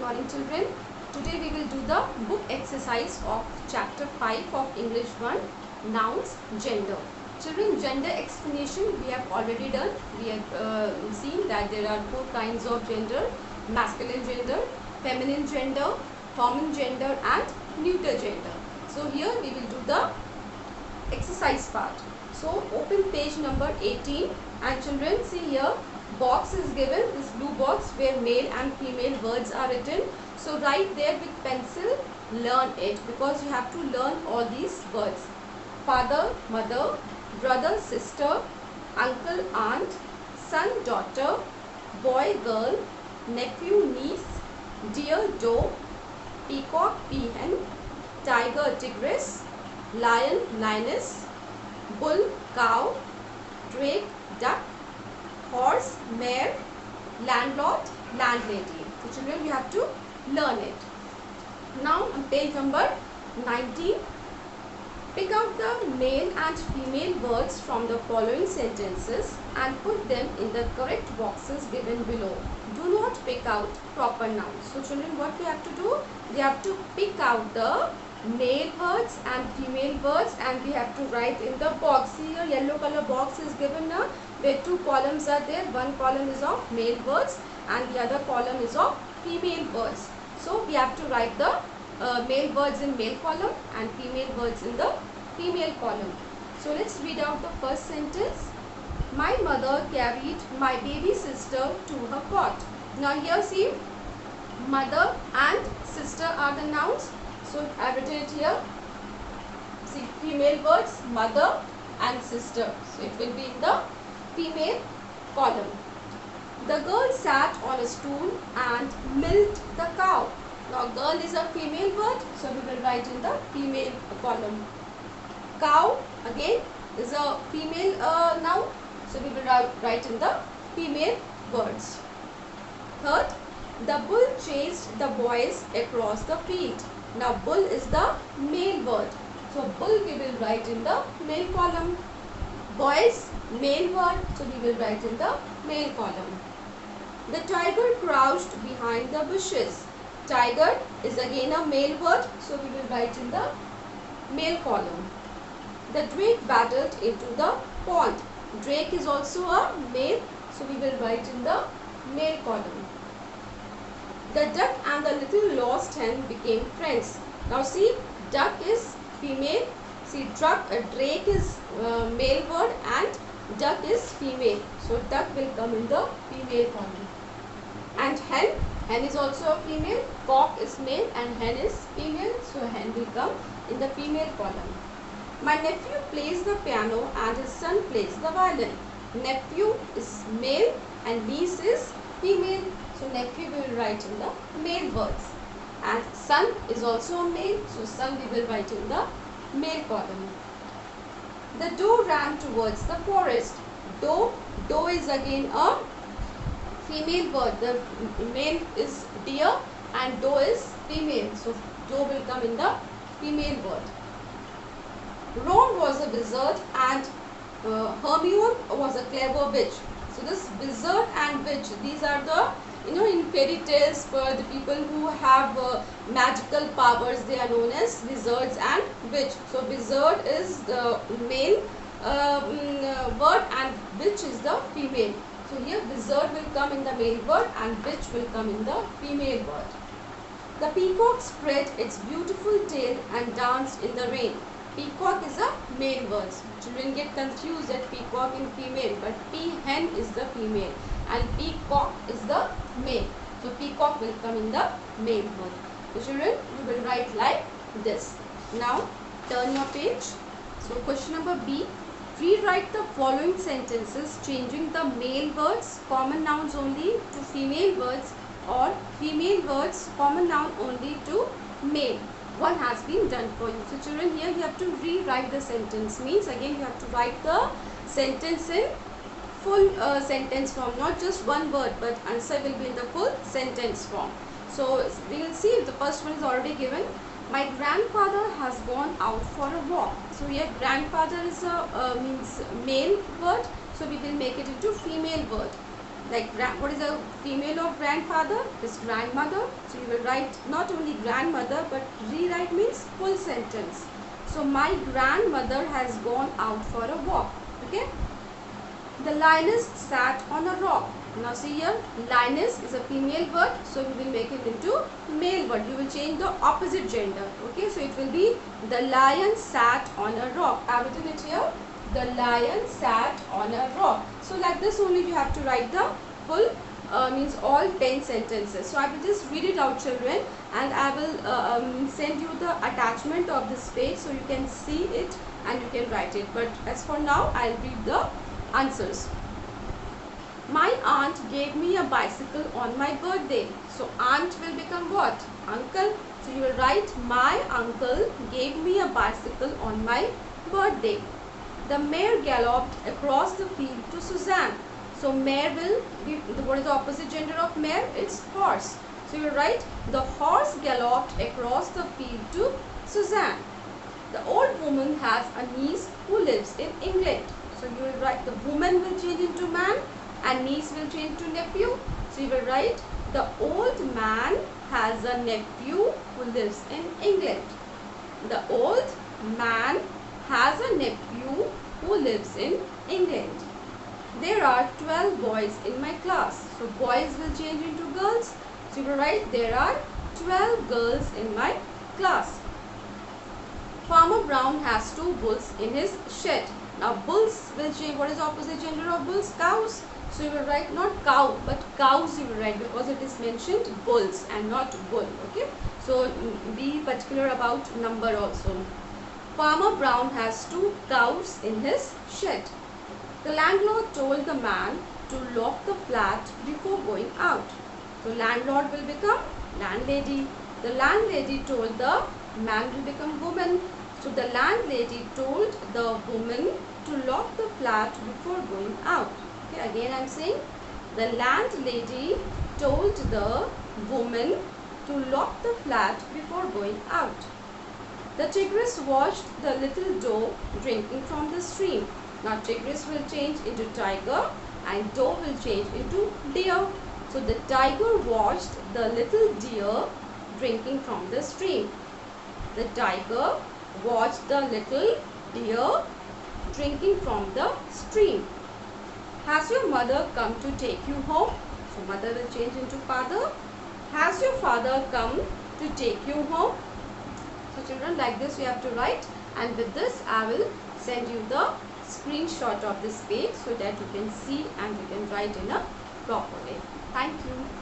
morning children. Today we will do the book exercise of chapter 5 of English 1, nouns, gender. Children, gender explanation we have already done. We have seen that there are 4 kinds of gender: masculine gender, feminine gender, common gender and neuter gender. So here we will do the exercise part. So open page number 18 and children, see here box is given, this blue box where male and female words are written. So write there with pencil, learn it, because you have to learn all these words: father, mother, brother, sister, uncle, aunt, son, daughter, boy, girl, nephew, niece, deer, doe, peacock, peahen, tiger, tigress, lion, lioness, bull, cow, drake, duck, horse, mare, landlord, landlady. So children, you have to learn it. Now on page number 19, pick out the male and female words from the following sentences and put them in the correct boxes given below. Do not pick out proper nouns. So children, what we have to do? We have to pick out the male words and female words and we have to write in the box. See here, yellow color box is given now where 2 columns are there. One column is of male words and the other column is of female words. So we have to write the male words in male column and female words in the female column. So let's read out the first sentence. My mother carried my baby sister to her cot. Now here see, mother and sister are the nouns. So I have written it here. See, female words, mother and sister. So it will be in the female column. The girl sat on a stool and milked the cow. Now girl is a female word, so we will write in the female column. Cow again is a female noun, so we will write in the female words. Third, the bull chased the boys across the field. Now bull is the male word, so bull we will write in the male column. Boys, male word, so we will write in the male column. The tiger crouched behind the bushes. Tiger is again a male word, so we will write in the male column. The drake battled into the pond. Drake is also a male, so we will write in the male column. The duck and the little lost hen became friends. Now see, duck is female. See, drake is male word and duck is female. So duck will come in the female column. And hen is also a female. Cock is male and hen is female. So hen will come in the female column. My nephew plays the piano and his son plays the violin. Nephew is male and niece is female. So nephew we will write in the male words. And son is also a male. So son we will write in the male column. The doe ran towards the forest. Doe is again a female word. The male is deer and doe is female. So doe will come in the female word. Ron was a wizard and Hermione was a clever witch. So this wizard and witch, these are the, in fairy tales for the people who have magical powers, they are known as wizards and witch. So wizard is the male word and witch is the female. So here wizard will come in the male word and witch will come in the female word. The peacock spread its beautiful tail and danced in the rain. Peacock is a male word. Children get confused at peacock in female, but peahen is the female and peacock is the male. So peacock will come in the male word. So children, you will write like this. Now turn your page. So question number B. Rewrite the following sentences changing the male words, common nouns only, to female words, or female words, common noun only, to male. One has been done for you. So children, here you have to rewrite the sentence. Means again you have to write the sentence in full sentence form, not just one word, but answer will be in the full sentence form. So we will see if the first one is already given. My grandfather has gone out for a walk. So here grandfather is a means male word, so we will make it into female word. Like what is the female of grandfather? His grandmother. So you will write not only grandmother but rewrite means full sentence. So my grandmother has gone out for a walk. Okay. The lioness sat on a rock. Now see here, lioness is a female word, so we will make it into male word. You will change the opposite gender. Okay, so it will be the lion sat on a rock. I have written it here. The lion sat on a rock. So like this only you have to write the full means all 10 sentences. So I will just read it out, children, and I will send you the attachment of this page so you can see it and you can write it. But as for now, I will read the answers. My aunt gave me a bicycle on my birthday. So aunt will become what? Uncle. So you will write my uncle gave me a bicycle on my birthday. The mare galloped across the field to Suzanne. So mare will be, what is the opposite gender of mare? It's horse. So you will write the horse galloped across the field to Suzanne. The old woman has a niece who lives in England. So you will write the woman will change into man and niece will change to nephew. So you will write the old man has a nephew who lives in England. The old man has a nephew who lives in England. There are 12 boys in my class. So boys will change into girls. So you will write there are 12 girls in my class. Farmer Brown has 2 bulls in his shed. Now bulls will change. What is the opposite gender of bulls? Cows. So you will write not cow but cows you will write because it is mentioned bulls and not bull. Okay. So be particular about number also. Farmer Brown has 2 cows in his shed. The landlord told the man to lock the flat before going out. So landlord will become landlady. The landlady told the man will become woman. So the landlady told the woman to lock the flat before going out. Okay, again I am saying the landlady told the woman to lock the flat before going out. The tigress watched the little doe drinking from the stream. Now tigress will change into tiger and doe will change into deer. So the tiger watched the little deer drinking from the stream. The tiger watched the little deer drinking from the stream. Has your mother come to take you home? So mother will change into father. Has your father come to take you home? So children, like this you have to write, and with this I will send you the screenshot of this page so that you can see and you can write in a proper way. Thank you.